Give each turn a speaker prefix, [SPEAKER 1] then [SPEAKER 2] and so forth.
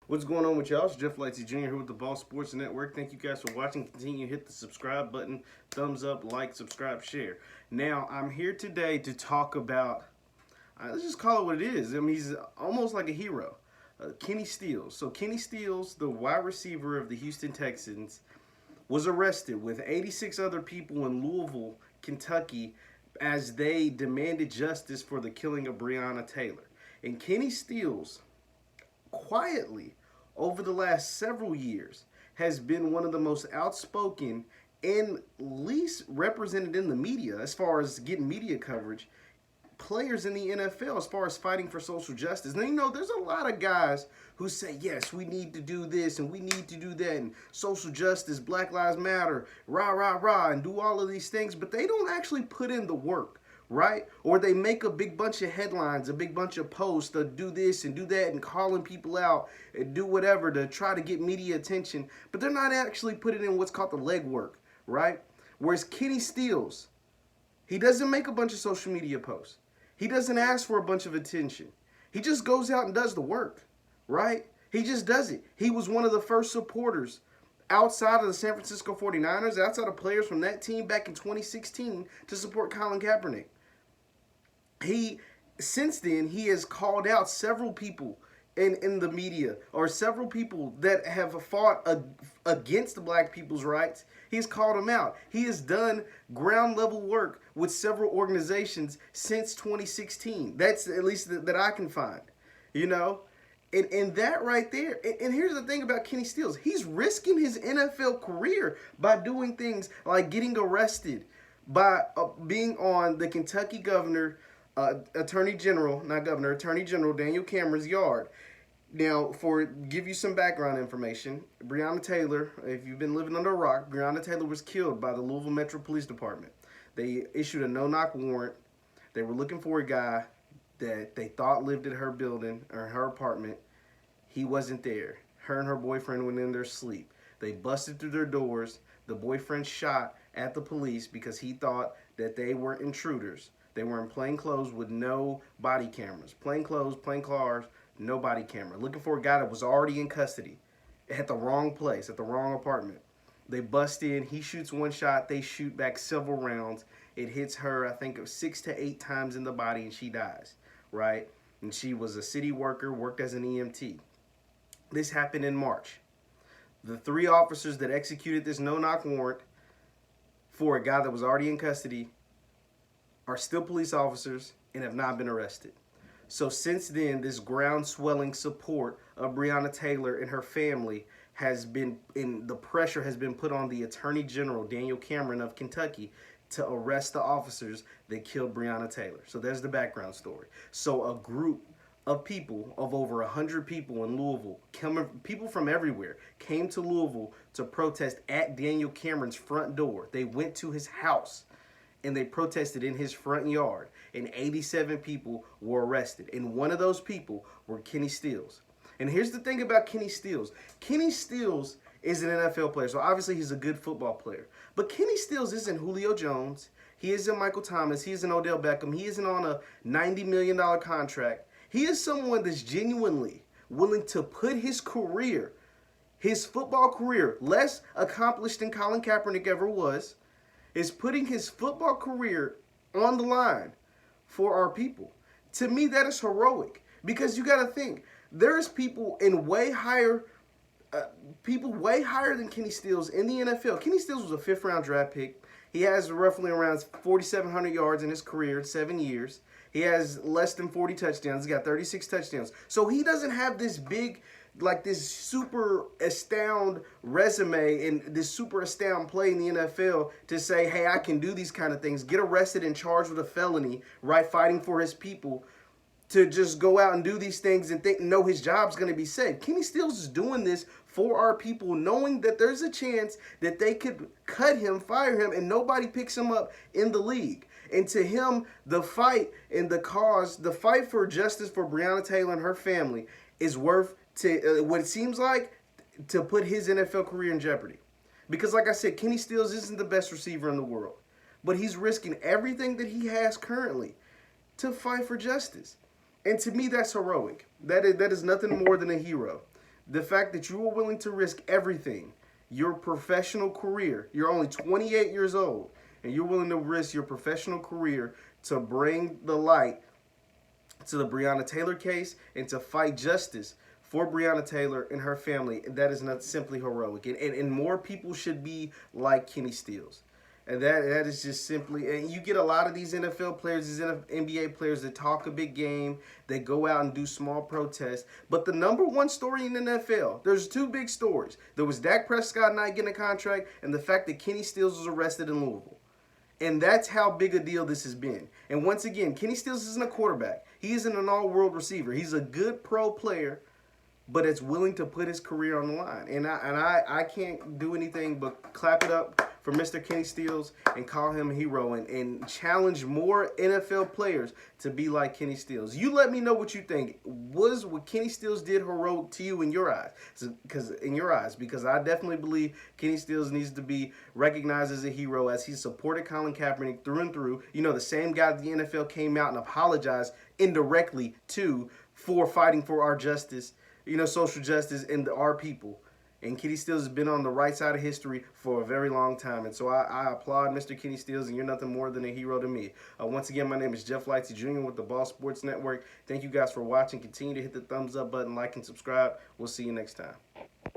[SPEAKER 1] What's going on with y'all? It's Jeff Lightsy Jr. here with the Ball Sports Network. Thank you guys for watching. Continue to hit the subscribe button, thumbs up, like, subscribe, share. Now, I'm here today to talk about, let's just call it what it is. I mean, he's almost like a hero. Kenny Stills. So Kenny Stills, the wide receiver of the Houston Texans, was arrested with 86 other people in Louisville, Kentucky, as they demanded justice for the killing of Breonna Taylor. And Kenny Stills, quietly, over the last several years, has been one of the most outspoken and least represented in the media as far as getting media coverage players in the NFL as far as fighting for social justice. Now, you know, there's a lot of guys who say, yes, we need to do this and we need to do that and social justice, Black Lives Matter, rah, rah, rah, and do all of these things, but they don't actually put in the work, right? Or they make a big bunch of headlines, a big bunch of posts to do this and do that and calling people out and do whatever to try to get media attention, but they're not actually putting in what's called the legwork, right? Whereas Kenny Stills, he doesn't make a bunch of social media posts. He doesn't ask for a bunch of attention. He just goes out and does the work, right? He just does it. He was one of the first supporters outside of the San Francisco 49ers, outside of players from that team back in 2016 to support Colin Kaepernick. Since then, he has called out several people in the media, or several people that have fought against the black people's rights. He's called them out. He has done ground level work with several organizations since 2016. That's at least that I can find, you know? And that right there, and here's the thing about Kenny Stills. He's risking his NFL career by doing things like getting arrested, by being on the Kentucky Attorney General Daniel Cameron's yard. Now, give you some background information, Breonna Taylor, if you've been living under a rock, Breonna Taylor was killed by the Louisville Metro Police Department. They issued a no-knock warrant. They were looking for a guy that they thought lived at her building or her apartment. He wasn't there. Her and her boyfriend went in there asleep. They busted through their doors. The boyfriend shot at the police because he thought that they were intruders. They were in plain clothes with no body cameras. Plain clothes, plain cars, no body camera. Looking for a guy that was already in custody at the wrong place, at the wrong apartment. They bust in. He shoots one shot. They shoot back several rounds. It hits her, I think, 6 to 8 times in the body, and she dies, right? And she was a city worker, worked as an EMT. This happened in March. The 3 officers that executed this no-knock warrant for a guy that was already in custody are still police officers and have not been arrested. So since then, this ground-swelling support of Breonna Taylor and her family has been, the pressure has been put on the Attorney General, Daniel Cameron of Kentucky, to arrest the officers that killed Breonna Taylor. So there's the background story. So a group of people, of over 100 people in Louisville, people from everywhere, came to Louisville to protest at Daniel Cameron's front door. They went to his house and they protested in his front yard, and 87 people were arrested. And one of those people were Kenny Stills. And here's the thing about Kenny Stills. Kenny Stills is an NFL player, so obviously he's a good football player. But Kenny Stills isn't Julio Jones. He isn't Michael Thomas. He isn't Odell Beckham. He isn't on a $90 million contract. He is someone that's genuinely willing to put his career, his football career, less accomplished than Colin Kaepernick ever was, is putting his football career on the line for our people. To me, that is heroic, because you got to think, there's people in way higher than Kenny Stills in the NFL. Kenny Stills was a 5th-round draft pick. He has roughly around 4,700 yards in his career in 7 years. He has less than 40 touchdowns. He's got 36 touchdowns. So he doesn't have this big, like this super astound resume and this super astound play in the NFL to say, hey, I can do these kind of things, get arrested and charged with a felony, right, fighting for his people, to just go out and do these things and know his job's going to be safe. Kenny Stills is doing this for our people, knowing that there's a chance that they could cut him, fire him, and nobody picks him up in the league. And to him, the fight and the cause, the fight for justice for Breonna Taylor and her family is worth what it seems like to put his NFL career in jeopardy. Because like I said, Kenny Stills isn't the best receiver in the world, but he's risking everything that he has currently to fight for justice. And to me, that's heroic. That is nothing more than a hero. The fact that you are willing to risk everything, your professional career, you're only 28 years old, and you're willing to risk your professional career to bring the light to the Breonna Taylor case and to fight justice for Breonna Taylor and her family, that is not simply heroic. And more people should be like Kenny Stills. And that is just simply, and you get a lot of these NFL players, these NBA players that talk a big game, that go out and do small protests. But the number one story in the NFL, there's two big stories. There was Dak Prescott not getting a contract, and the fact that Kenny Stills was arrested in Louisville. And that's how big a deal this has been. And once again, Kenny Stills isn't a quarterback. He isn't an all-world receiver. He's a good pro player, but it's willing to put his career on the line. And I can't do anything but clap it up for Mr. Kenny Stills and call him a hero and challenge more NFL players to be like Kenny Stills. You let me know what you think. Was what Kenny Stills did heroic to you in your eyes? Because I definitely believe Kenny Stills needs to be recognized as a hero, as he supported Colin Kaepernick through and through. You know, the same guy that the NFL came out and apologized indirectly to for fighting for our justice, you know, social justice and our people. And Kenny Stills has been on the right side of history for a very long time. And so I applaud Mr. Kenny Stills, and you're nothing more than a hero to me. Once again, my name is Jeff Lightsy Jr. with the Ball Sports Network. Thank you guys for watching. Continue to hit the thumbs up button, like, and subscribe. We'll see you next time.